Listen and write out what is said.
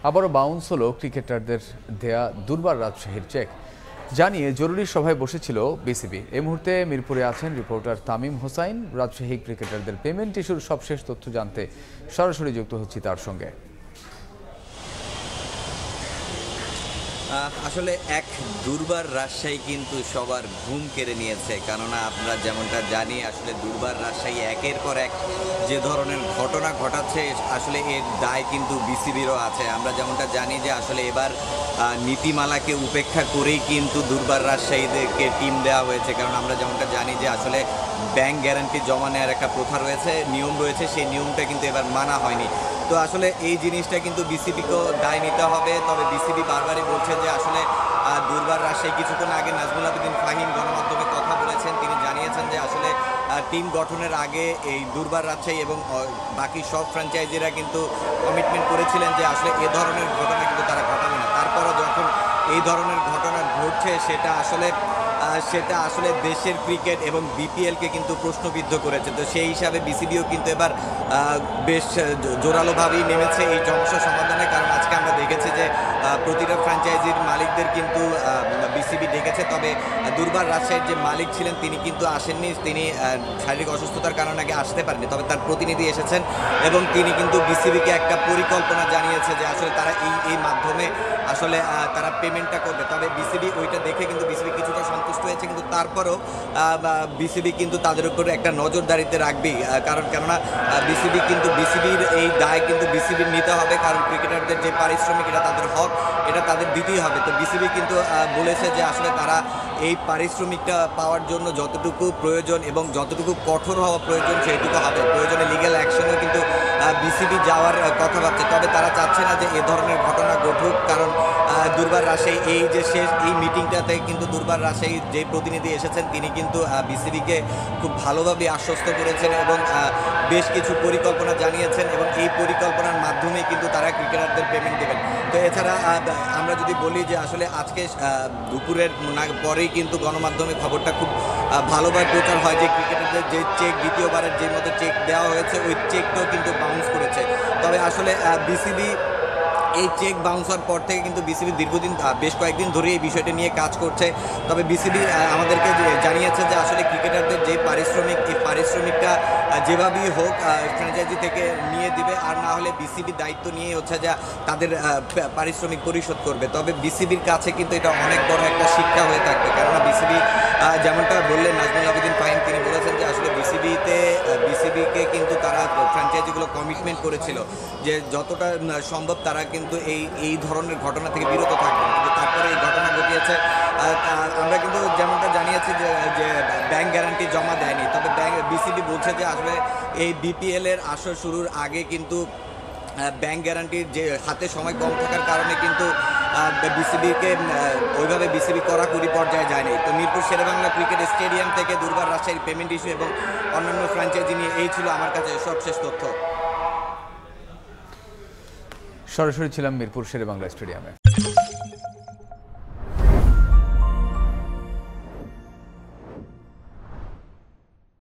আবারও বাউন্স হলো ক্রিকেটারদের দেয়া দুর্বার রাজশাহীর চেক জানিয়ে জরুরি সভায় বসেছিল বিসিবি। এই মুহূর্তে মিরপুরে আছেন রিপোর্টার তামিম হোসাইন। রাজশাহী ক্রিকেটারদের পেমেন্ট ইস্যুর সবশেষ তথ্য জানতে সরাসরি যুক্ত হচ্ছি তার সঙ্গে। আসলে এক দুর্বার রাজশাহী কিন্তু সবার ঘুম কেড়ে নিয়েছে, কেননা আমরা যেমনটা জানি আসলে দুর্বার রাজশাহী একের পর এক যে ধরনের ঘটনা ঘটাচ্ছে, আসলে এর দায় কিন্তু বিসিবিরও আছে। আমরা যেমনটা জানি যে আসলে এবার নীতিমালাকে উপেক্ষা করেই কিন্তু দুর্বার রাজশাহীদেরকে টিম দেওয়া হয়েছে, কারণ আমরা যেমনটা জানি যে আসলে ব্যাংক গ্যারান্টি জমা নেওয়ার একটা প্রথা রয়েছে, নিয়ম রয়েছে, সেই নিয়মটা কিন্তু এবার মানা হয়নি। তো আসলে এই জিনিসটা কিন্তু বিসিবিকেও দায় নিতে হবে। তবে বিসিবি বারবারই বলছে যে আসলে দুর্বার রাজশাহী, কিছুক্ষণ আগে নাজমুল আবেদিন ফাহিম গণমাধ্যমে কথা বলেছেন, তিনি জানিয়েছেন যে আসলে টিম গঠনের আগে এই দুর্বার রাজশাহী এবং বাকি সব ফ্র্যাঞ্চাইজিরা কিন্তু কমিটমেন্ট করেছিলেন যে আসলে এ ধরনের ঘটনা কিন্তু তারা ঘটাবে না। তারপরও যখন এই ধরনের ঘটনা ঘটছে সেটা আসলে দেশের ক্রিকেট এবং বিপিএলকে কিন্তু প্রশ্নবিদ্ধ করেছে। তো সেই হিসাবে বিসিবিও কিন্তু এবার বেশ জোরালোভাবেই নেমেছে এই সমস্যা সমাধানে, কারণ আজকে আমরা দেখেছি যে প্রতিটা ফ্র্যাঞ্চাইজির মালিকদের কিন্তু বিসিবি ডেকেছে। তবে দুর্বার রাজশাহীর যে মালিক ছিলেন তিনি কিন্তু আসেননি, তিনি শারীরিক অসুস্থতার কারণে আগে আসতে পারেননি। তবে তার প্রতিনিধি এসেছেন এবং তিনি কিন্তু বিসিবিকে একটা পরিকল্পনা জানিয়েছে যে আসলে তারা এই মাধ্যমে আসলে তারা পেমেন্টটা করবে। তবে বিসিবি ওইটা দেখে কিন্তু বিসিবি কিছুটা সন্তুষ্ট হয়েছে, কিন্তু তারপরও বিসিবি কিন্তু তাদের উপরে একটা নজরদারিতে রাখবেই, কেননা বিসিবির এই দায় কিন্তু বিসিবির নিতে হবে, কারণ ক্রিকেটারদের যে পারিশ্রমিক এটা তাদের হক, এটা তাদের দিতেই হবে। তো বিসিবি কিন্তু বলেছে যে আসলে তারা এই পারিশ্রমিকটা পাওয়ার জন্য যতটুকু প্রয়োজন এবং যতটুকু কঠোর হওয়া প্রয়োজন সেইটুকু হবে। প্রয়োজনে লিগ্যাল অ্যাকশনেও কিন্তু বিসিবি যাওয়ার কথা ভাবছে। তবে তারা চাচ্ছে না যে এ ধরনের ঘটনা ঘটুক, কারণ দুর্বার রাজশাহী এই মিটিংটাতে কিন্তু দুর্বার রাজশাহীর যে প্রতিনিধি এসেছেন তিনি কিন্তু বিসিবিকে খুব ভালোভাবে আশ্বস্ত করেছেন এবং বেশ কিছু পরিকল্পনা জানিয়েছেন, এবং এই পরিকল্পনার মাধ্যমে কিন্তু তারা ক্রিকেটারদের পেমেন্ট দেবেন। তো এছাড়া আমরা যদি বলি যে আসলে আজকে দুপুরের পরেই কিন্তু গণমাধ্যমে খবরটা খুব ভালোভাবে প্রচার হয় যে ক্রিকেটারদের যে চেক দ্বিতীয়বারের যে মতো চেক দেওয়া হয়েছে ওই চেকটাও কিন্তু বাউন্স করেছে। তবে আসলে বিসিবি এই চেক বাউন্স হওয়ার পর থেকে কিন্তু বিসিবি দীর্ঘদিন বেশ কয়েকদিন ধরে এই বিষয়টা নিয়ে কাজ করছে। তবে বিসিবি আমাদেরকে জানিয়েছে যে আসলে ক্রিকেটারদের যে এই পারিশ্রমিকটা যেভাবেই হোক ফ্র্যাঞ্চাইজি থেকে নিয়ে দিবে, আর না হলে বিসিবি দায়িত্ব নিয়ে হচ্ছে যে তাদের পারিশ্রমিক পরিশোধ করবে। তবে বিসিবির কাছে কিন্তু এটা অনেক বড় একটা শিক্ষা হয়ে থাকবে, কেননা বিসিবি যেমনটা বললেন নাজমুল আবেদিন ফাহিম, তিনি বলেছেন যে আসলে বিসিবিকে কিন্তু তারা ফ্র্যাঞ্চাইজিগুলো কমিটমেন্ট করেছিল যে যতটা সম্ভব তারা কিন্তু এই ধরনের ঘটনা থেকে বিরত থাকবে, কিন্তু তারপরে এই ঘটনা ঘটিয়েছে। আমরা কিন্তু যেমনটা জানিয়েছি যে ব্যাংক গ্যারান্টি জমা দেয়নি। তবে বিসিবি বলছে যে আসলে এই বিপিএলের আসর শুরুর আগে কিন্তু ব্যাংক গ্যারান্টির যে হাতে সময় কম থাকার কারণে কিন্তু বিসিবিকে ওইভাবে বিসিবি কড়াকড়ি পর্যায়ে যায়নি। তো মিরপুর শেরেবাংলা ক্রিকেট স্টেডিয়াম থেকে দুর্বার রাজশাহীর পেমেন্ট ইস্যু এবং অন্যান্য ফ্র্যাঞ্চাইজি নিয়ে এই ছিল আমার কাছে সবশেষ তথ্য। সরাসরি ছিলাম মিরপুর শেরেবাংলা স্টেডিয়ামে।